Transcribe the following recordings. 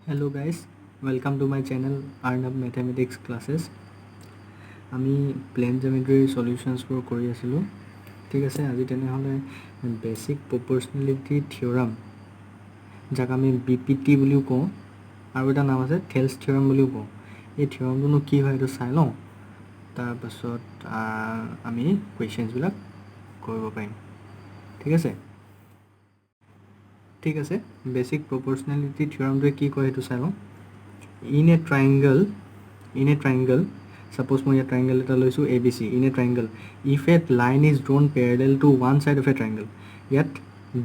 Hello guys, welcome to my channel Arnab Mathematics Classes. আমি plan জিঅমেট্ৰি সলিউশনছবোৰ কৰি আছিলোঁ। ঠিক আছে, আজি তেনেহ'লে বেসিক প্ৰপৰ্চনেলিটি থিওৰাম, যাক আমি বিপিটি বুলিও কওঁ, আৰু এটা নাম আছে থেলছ থিওৰাম বুলিও কওঁ। এই থিওৰামটোনো কি হয় এইটো চাই লওঁ, তাৰপাছত আমি কুৱেশ্যনছবিলাক কৰিব পাৰিম। ঠিক আছে, বেসিক প্ৰপৰ্চনেলিটি থিওৰামটোৱে কি কয় সেইটো চাই লওঁ। In a triangle, suppose মই triangle এটা লৈছোঁ ABC. In a triangle, if a line is drawn parallel to one side of a triangle, ইয়াত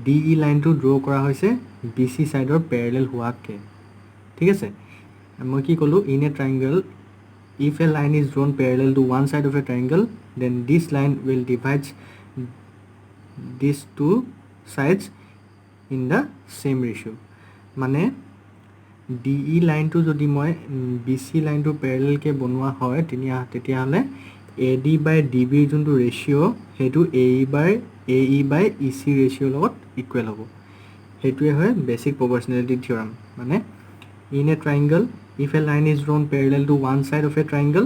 DE লাইনটো draw কৰা হৈছে BC সাইডৰ parallel হোৱাকে। ঠিক আছে, মই কি ক'লোঁ, in a triangle, if a line is drawn parallel to one side of a triangle, then this line will divide these two sides in the same ratio. মানে DE লাইনটো যদি মই BC লাইনটো পেৰেলেলকৈ বনোৱা হয় তেতিয়াহ'লে AD বাই DBৰ যোনটো ৰেচিঅ' সেইটো AE বাই EC ৰেচিঅ'ৰ লগত ইকুৱেল হ'ব। সেইটোৱে হয় বেছিক প্ৰপৰ্চনেলিটি থিওৰাম। মানে in a triangle, if A line is drawn parallel two one side of A triangle,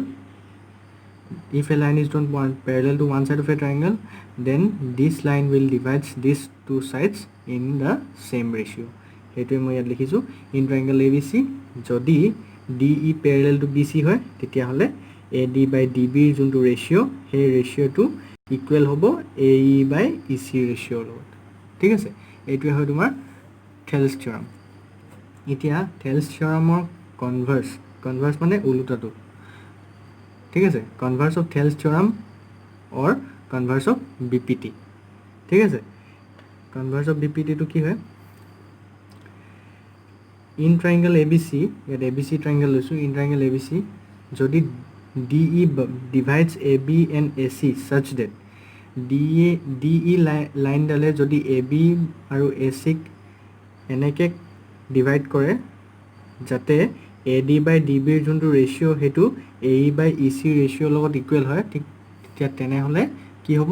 then this line will divide these two sides in the same ratio. সেইটোৱে মই ইয়াত লিখিছোঁ, in triangle ABC যদি DE parallel to BC হয় তেতিয়াহ'লে AD বাই DBৰ যোনটো ratio' সেই ৰেচিঅ'টো equal হ'ব AE বাই EC ৰেচিঅ'ৰ লগত। ঠিক আছে, এইটোৱে হয় তোমাৰ থেলছ থিওৰাম। এতিয়া থেলছ থিওৰামৰ কনভাৰ্ছ মানে ওলোটাটো। ঠিক আছে, কনভাৰ্ছ অফ থেলছ থিওৰাম অৰ কনভাৰ্ছ অফ BPT। ঠিক আছে, কনভাৰ্ছ অফ BPTটো কি হয়, ইন ট্ৰাইংগল ABC, ইয়াত ABC ট্ৰাইংগল লৈছোঁ, ইন ট্ৰাইংগল ABC যদি DE divides AB and AC such that DE লাইনডালে যদি AB আৰু ACক এনেকৈ ডিভাইড কৰে যাতে AD বাই DBৰ যোনটো ৰেচিঅ' সেইটো AE বাই EC ৰেচিঅ'ৰ লগত ইকুৱেল হয়, ঠিক তেতিয়া তেনেহ'লে কি হ'ব,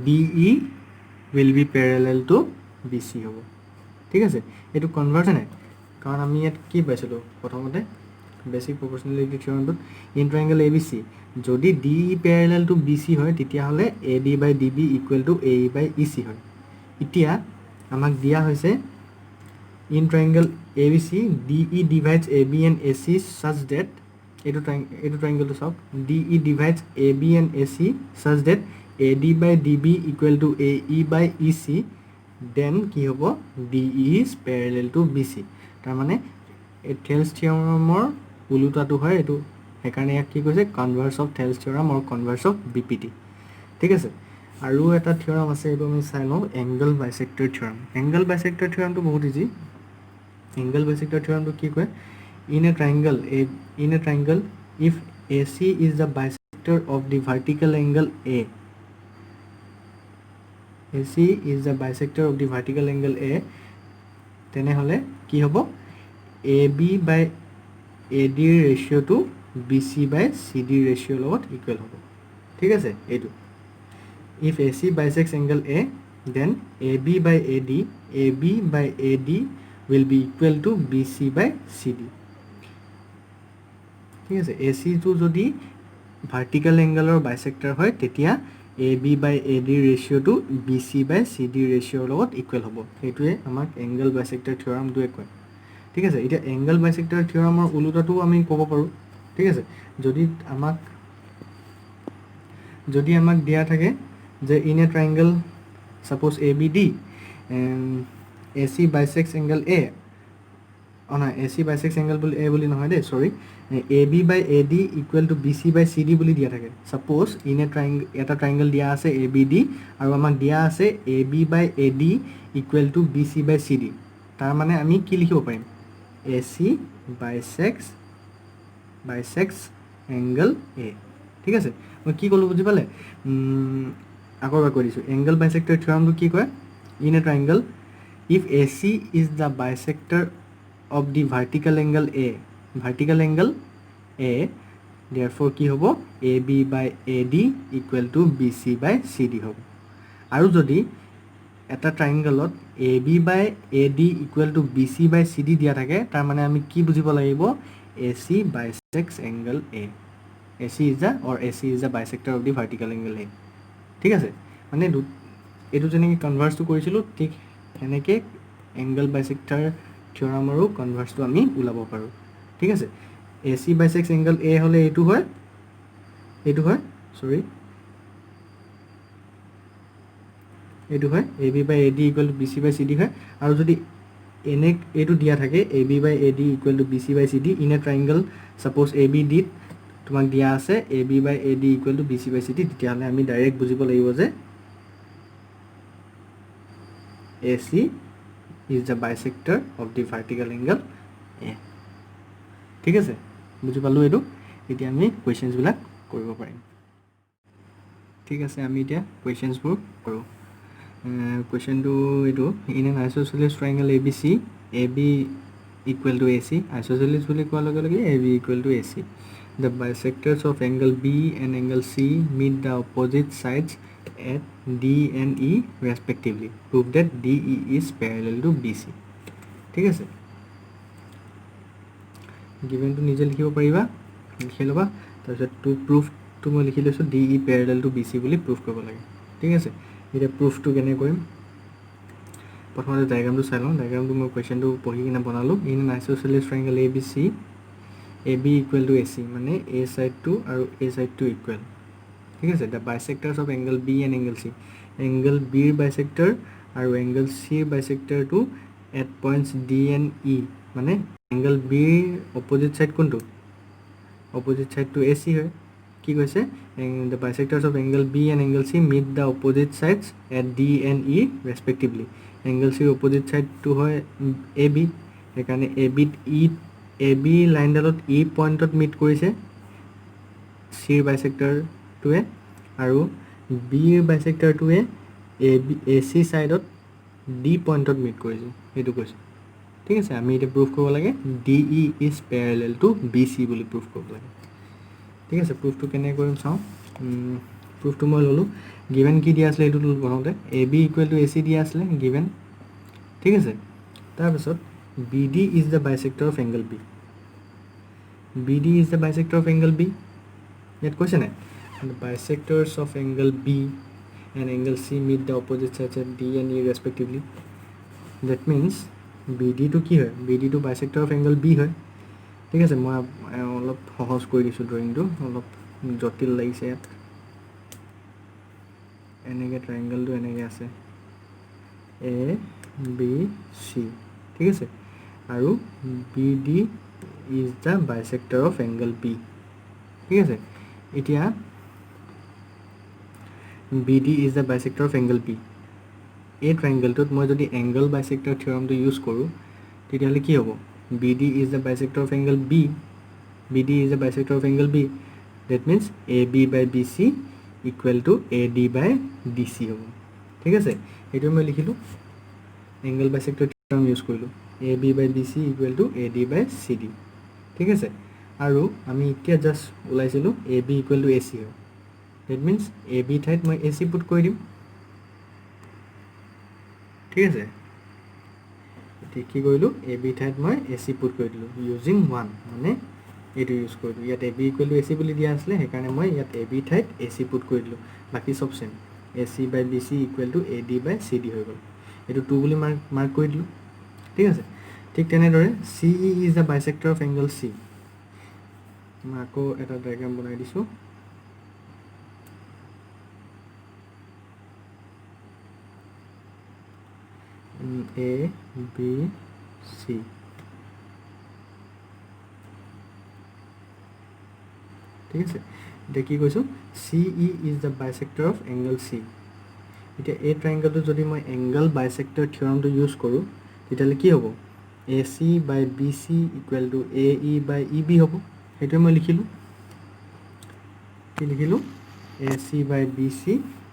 DE will be parallel to BC হ'ব। ঠিক আছে, এইটো কনভাৰ্ছ নাই, কাৰণ আমি ইয়াত কি পাইছিলোঁ প্ৰথমতে বেছিক প্ৰপৰ্চনেলিটি থিওৰামটোত, ইন ট্ৰাইংগল ABC যদি DE পেৰেলেল টু BC হয় তেতিয়াহ'লে AD by DB equal to AE by EC হয়। এতিয়া আমাক দিয়া হৈছে in triangle ABC DE divides AB and AC such that এইটো ট্ৰাইংগলটো চাওক, DE divides AB and AC such that AD by DB equal to AE by EC, then কি হ'ব, DE is parallel to BC। তাৰমানে এই থেলছ থিওৰামৰ ওলোটাটো হয় এইটো, সেইকাৰণে ইয়াক কি কৈছে, কনভাৰ্ছ অফ থেলছ থিওৰাম আৰু কনভাৰ্ছ অফ BPT। ঠিক আছে, আৰু এটা থিওৰাম আছে, এইটো আমি চাই লওঁ, এংগল বাইছেক্টৰ থিওৰাম। এংগল বাইছেক্টৰ থিওৰামটো বহুত ইজি। এংগল বাইছেক্টৰ থিওৰামটো কি কয়, in a triangle if AC is the bisector of the vertical angle AC is the bisector of the vertical angle A, তেনেহ'লে কি হ'ব, AB by AD ratio' to BC by CD ৰেচিঅ'ৰ লগত equal হ'ব। ঠিক আছে, এইটো if AC bisects angle A, then AB by AD will be equal to BC by CD। ঠিক আছে, ACটো যদি ভাৰ্টিকেল এংগলৰ বাইছেক্টৰ হয় তেতিয়া AB by AD ৰেচিঅ'টো BC by CD ৰেচিঅ'ৰ লগত ইকুৱেল হ'ব। সেইটোৱে আমাক এংগল বাইছেক্টৰ থিওৰামটোৱে কয়। ঠিক আছে, এতিয়া এংগল বাইছেক্টৰ থিওৰামৰ ওলোটাটোও আমি ক'ব পাৰোঁ। ঠিক আছে, যদি আমাক দিয়া থাকে যে in a triangle suppose ABD AC bisects angle A, নহয় AC বাইছেক্স এংগল বুলি A বুলি নহয় দেই, sorry, AB by AD equal to BC by CD বুলি দিয়া থাকে। ছাপ'জ ইন এ এটা ট্ৰাইংগল দিয়া আছে ABD আৰু আমাক দিয়া আছে AB by AD equal to BC by CD। তাৰমানে আমি কি লিখিব পাৰিম, AC বাইছেক্স এংগল A। ঠিক আছে, মই কি ক'লোঁ বুজি পালে, আকৌ এবাৰ কৈ দিছোঁ, এংগল বাইছেক্টৰ থিওৰামটো কি কয়, in a triangle if AC is the bisector of the vertical angle A, therefore কি হ'ব, AB by AD equal to BC by CD হ'ব। আৰু যদি এটা ট্ৰাইংগলত AB by AD equal to BC by CD দিয়া থাকে তাৰ মানে আমি কি বুজিব লাগিব AC bisects angle A AC is the or AC is the bisector of the vertical angle A ঠিক আছে মানে এটো যেনেকৈ কনভাৰ্সটো কৰিছিলো ঠিক এনেকৈ angle bisector থিওৰামৰো কনভাৰ্সটো আমি উলাব পাৰো ঠিক আছে AC bisects angle A হলে এটো হয় সৰি এটো হয় AB by AD equal to BC by CD হয় আৰু যদি এনে এটো দিয়া থাকে AB by AD equal to BC by CD in a triangle suppose ABD তোমাক দিয়া আছে AB by AD equal to BC by CD তেতিয়া হলে আমি ডাইৰেক্ট বুজিব লাগিব যে AC is the bisector of the vertical angle A ঠিক আছে বুজি পালো এটো এতিয়া আমি কোৱেশ্চনস বিলাক কৰিব পাৰিম ঠিক আছে আমি এতিয়া কোৱেশ্চনস বোৰ কৰো question to etu in an isosceles triangle ABC AB equal to AC isosceles boli koa loge loge AB equal to AC the bisectors of angle B and angle C meet the opposite sides at D and E respectively prove that DE is parallel to BC ঠিক আছে given to nije likhibo pariba likhiloba tarpot to proof to moi likhi লৈছো DE parallel to BC boli proof korbo lage ঠিক আছে এটা proof to কেনে কৰিম প্ৰথমতে ডায়াগ্ৰামটো চাই লওঁ ডায়াগ্ৰামটো মই কোৱেশ্চনটো পঢ়ি কিনে বনালো in an isosceles triangle ABC AB equal to AC মানে A side to আৰু A side to equal ঠিক আছে the bisectors of angle B and angle C angle B ৰ bisector আৰু angle C ৰ bisector to at points D and E মানে angle B ৰ opposite side কোনটো opposite side to AC হয় কি কৈছে the bisectors of angle B and angle C meet the opposite sides at D and E respectively angle C opposite side to হয় AB এখানে AB line ডালত E পয়েন্টত meat কৰিছে C ৰ বাইসেক্টৰ টুৱে আৰু B ৰ বাইসেক্টৰ টুৱে AC সাইডত D পয়েন্টত মিট কৰিছে এটো কৈছে ঠিক আছে আমি এটা প্ৰুফ কৰিব লাগে DE is parallel to BC বুলি প্ৰুফ কৰিব লাগে ঠিক আছে প্ৰুফ টু কেনে কৰিম চাও প্রুফ টু মই ললো given কি দিয়া আছে এটো বনাওতে AB equal to AC দিয়া আছে given ঠিক আছে তাৰ পিছত BD is the bisector of angle B BD is the bisector of angle B yet question hai the bisectors of angle B and angle C meet the opposite sides at D and E respectively that means BD to কি হয় BD to bisector of angle B হয় ঠিক আছে মই অলপ সহজ কৰি দিছো ড্ৰয়িংটো অলপ জটিল লাগিছে ইয়াত এনেকে ট্ৰায়াঙ্গলটো এনেকে আছে A B C ঠিক আছে আৰু BD is the bisector of angle B ঠিক আছে এতিয়া BD is the bisector of angle B এই ট্ৰায়াঙ্গলটোত মই যদি angle bisector থিওৰামটো ইউজ কৰো তেতিয়াহলে কি হ'ব BD is the bisector of angle B BD is the bisector of angle B that means AB by BC equal to AD by DC হ'ব ঠিক আছে এটো মই লিখিলো angle bisector থিওৰাম ইউজ কৰিলো AB by BC equal to AD by CD ঠিক আছে আৰু আমি এতিয়া just উলাইছিলো AB equal to AC হয় that means AB ঠাইত মই AC পুট কৰি দিম ঠিক আছে ঠিক কি কৰিলো AB ঠাইত মই AC পুট কৰি দিলো ইউজিং 1 মানে এটো ইউজ কৰিলো ইয়াত AB equal to AC বুলি দিয়া আছিল হেকাৰণে মই ইয়াত AB ঠাইত AC পুট কৰি দিলো বাকি সব same AC by BC equal to AD by CD হৈ গল এটো 2 বুলি মাৰ্ক কৰি দিলো ঠিক আছে ঠিক তেনে দৰে CE is the bisector of angle C মই আকৌ এটা ডায়াগ্ৰাম বনাই দিছো A B C ঠিক আছে দেখি কৈছো CE is the bisector of angle C এতিয়া এই ট্ৰায়াঙ্গলটো যদি মই angle bisector থিওৰামটো ইউজ কৰো তেতিয়ালে কি হ'ব AC by BC equal to AE by EB হ'ব হেটো মই লিখিলো কি লিখিলো AC by BC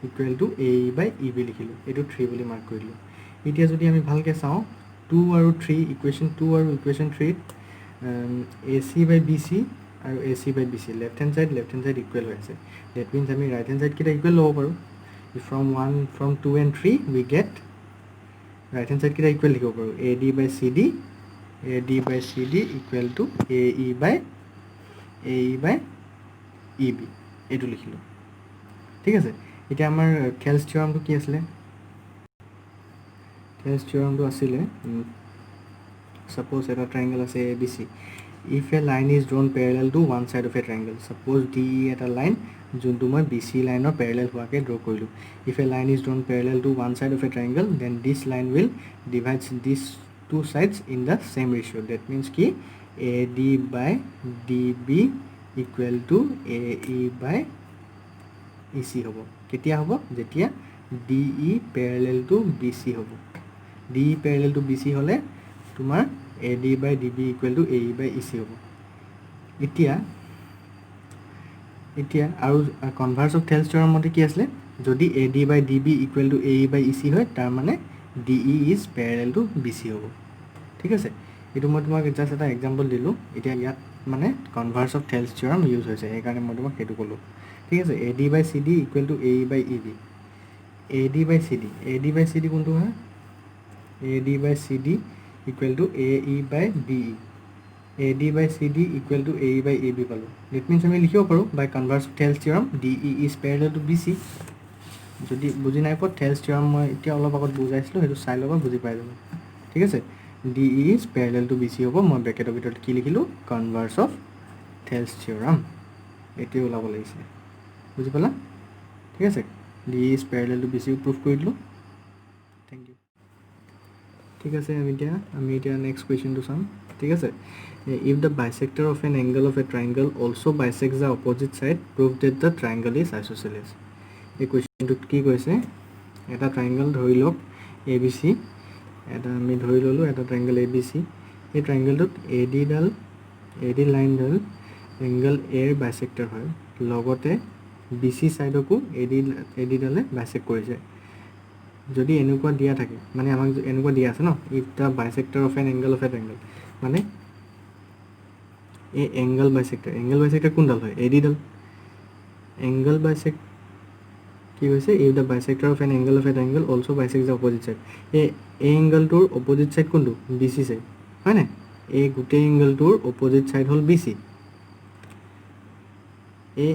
equal to AE by EB লিখিলো এটো 3 বুলি মাৰ্ক কৰিলো এতিয়া যদি আমি ভালকে চাও 2 আৰু 3 ইকুৱেচন 2 আৰু ইকুৱেচন 3 AC by BC আৰু AC by BC left hand side equal হৈ আছে that means আমি right hand side কিটা equal লব পাৰো from 2 and 3 we get right hand side কেইটা ইকুৱেল লিখিব পাৰোঁ AD by CD equal to AE by EB এইটো লিখিলোঁ ঠিক আছে এতিয়া আমাৰ থেলছ থিয়ৰমটো কি আছিলে থেলছ থিয়ৰমটো আছিলে suppose এটা triangle আছে ABC if a line is drawn parallel to one side of a triangle suppose DE এটা line যোনটো মই BC লাইনৰ parallel হোৱাকে draw কৰিলোঁ if a line is drawn parallel to one side of a triangle then this line will divide these two sides in the same ratio that means কি AD by DB equal to AE by EC হ'ব কেতিয়া হ'ব যেতিয়া DE parallel to BC হ'ব DE parallel to BC হ'লে তোমাৰ AD by DB equal to AE by EC হ'ব এতিয়া আৰু কনভাৰ্স অফ থেলছ থিয়ৰম মতে কি আছিলে যদি AD by DB equal to AE by EC হয় তাৰ মানে DE is parallel to BC হ'ব ঠিক আছে এইটো মই তোমাক জাস্ট এটা এক্সাম্পল দিলোঁ এতিয়া ইয়াত মানে কনভাৰ্স অফ থেলছ থিয়ৰম ইউজ হৈছে সেইকাৰণে মই তোমাক সেইটো ক'লোঁ ঠিক আছে AD by CD equal to AE by EB AD by CD কোনটো হয় AD by CD equal to AE by DE AD by CD equal to AE by EB পালোঁ that means আমি লিখিব পাৰোঁ by converse of Thales theorem DE is parallel to BC যদি বুজি নাই পোৱা Thales theorem মই এতিয়া অলপ আগত বুজাইছিলোঁ সেইটো চাই ল'বা বুজি পাই যাব ঠিক আছে DE is parallel to BC হ'ব মই ব্ৰেকেটৰ ভিতৰত কি লিখিলোঁ converse of Thales theorem এইটোৱে ওলাব লাগিছিলে বুজি পালা ঠিক আছে DE is parallel to BC proof কৰি দিলোঁ থেংক ইউ ঠিক আছে আমি এতিয়া নেক্সট কুৱেশ্যনটো চাম ঠিক আছে if the bisector of an angle of a triangle also bisects the opposite side prove that the triangle is isosceles এই কুৱেশ্যনটোত কি কৈছে এটা ট্ৰাইংগল ধৰি লওক ABC এটা আমি ধৰি ল'লোঁ এটা ট্ৰাইংগল ABC এই ট্ৰাইংগলটোত AD লাইনডাল এংগল A ৰ বাইসেক্টৰ হয় লগতে BC সাইডকো AD ডালে বাইসেক্ট কৰিছে যদি এনেকুৱা দিয়া থাকে মানে আমাক এনেকুৱা দিয়া আছে ন if the bisector of an angle of a triangle মানে এই এংগল বাইসেক্টৰ কোনডাল হয় AD ডাল এংগল বাইসেক্ট কি হৈছে if the bisector of an angle of a triangle also bisects the opposite side এই এংগলটোৰ অপোজিট সাইড কোনটো BC সাইড হয় না এই গোটেই এংগলটোৰ অপোজিট সাইড হল BC এই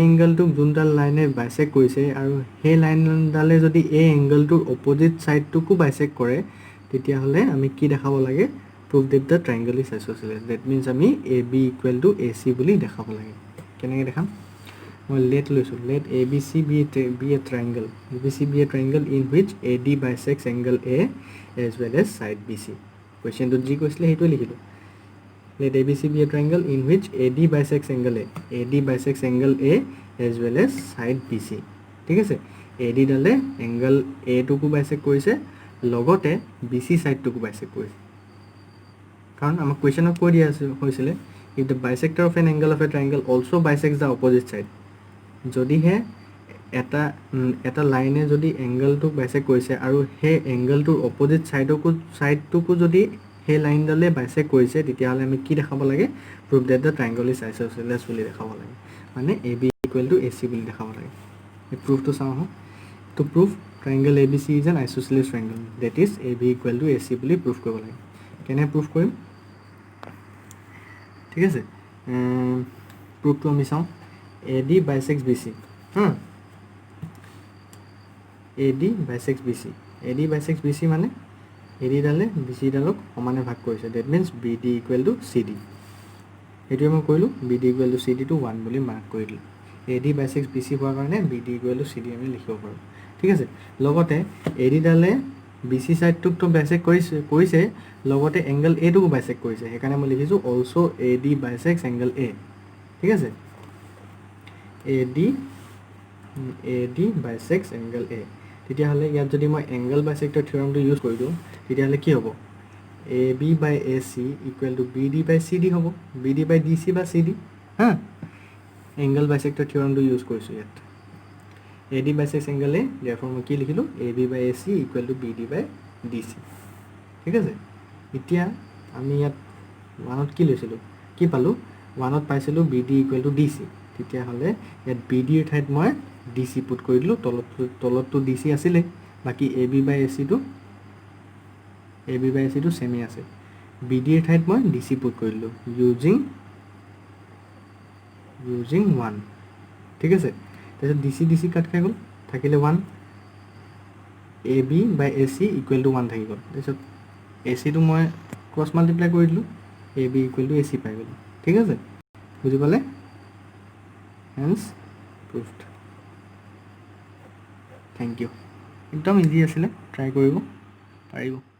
এংগলটোক যোনডাল লাইনে বাইসেক্ট কৰিছে আৰু সেই লাইনডালে যদি এই এংগলটোৰ অপোজিট সাইডটোকো বাইসেক্ট কৰে তেতিয়া হলে আমি কি দেখাব লাগে prove that the triangle is isosceles that means আমি AB equal to AC বুলি দেখাব লাগে কেনেকৈ দেখাম মই let লৈছো let ABC be a triangle in which AD bisects angle A as well as side BC question to ji কৈছিলে হেতু লিখিলো let ABC be a triangle in which AD bisects angle A as well as side BC ঠিক আছে AD ডালে angle A টুকু bisect কৰিছে লগতে BC side টুকু bisect কৰিছে কাৰণ আমাৰ কোৱেশ্যনত কৈ দিয়া হৈছিলে if the bisector of an angle of a triangle also bisects the opposite side যদি হে এটা লাইনে যদি এংগলটো বাইসেক্ট কৰিছে আৰু সেই এংগলটোৰ অপোজিট সাইডটোকো যদি সেই লাইনডালে বাইসেক্ট কৰিছে তেতিয়া হলে আমি কি দেখাব লাগে prove that the triangle is isosceles বুলি দেখাব লাগে মানে AB equal to AC বুলি দেখাব লাগে এই প্ৰুফটো চাওঁ তো proof triangle ABC is an isosceles triangle that is AB equal to AC বুলি প্ৰুফ কৰিব লাগে কেনে প্ৰুফ কৰিম ঠিক আছে প্ৰুফটো আমি চাওঁ AD bisects BC AD bisects BC মানে AD ডালে BC ডালক সমানে ভাগ কৰিছে that means BD equal to CD এটো মই কইলো BD equal to CD to 1 বুলি মাৰ্ক কৰিলো AD bisects BC হোৱাৰ কাৰণে BD equal to CD আমি লিখিব পাৰো ঠিক আছে লগতে AD ডালে BC সাইড টুক তো বাইসেক্ট কৰিছে লগতে এংগল A টুকু বাইসেক্ট কৰিছে সেইকাৰণে মই লিখিছো also AD bisects angle A ঠিক আছে AD bisects angle A তেতিয়া হলে ইয়াত যদি মই angle bisector থিওৰামটো ইউজ কৰি দিও তেতিয়া হলে কি হ'ব AB by AC equal to BD by CD হ'ব BD by DC বা CD হা angle bisector থিওৰামটো ইউজ কৰিছো ইয়াত AD bisects angle A therefore মই কি লিখিলো AB by AC equal to BD by DC ঠিক আছে এতিয়া আমি ইয়াত 1ত কি লৈছিলো কি পালো 1ত পাইছিলো BD equal to DC তেতিয়া হলে ইয়াত BD ৰ ঠাইত মই DC পুট কৰি দিলো তলতটো DC আছিলে বাকি AB by AC টো এ বি বাই এ চিটো ছেমেই আছে বি ডিৰ ঠাইত মই ডি চি পুট কৰি দিলোঁ ইউজিং 1 ঠিক আছে তাৰপিছত ডি চি কাট খাই গ'ল থাকিলে 1 A B by A C equal to 1 থাকি গ'ল তাৰপিছত এ চিটো মই ক্ৰছ মাল্টিপ্লাই কৰি দিলোঁ A B equal to A C পাই গ'লোঁ ঠিক আছে বুজি পালে হেন্স প্ৰুভড থেংক ইউ একদম ইজি আছিলে ট্ৰাই কৰিব পাৰিব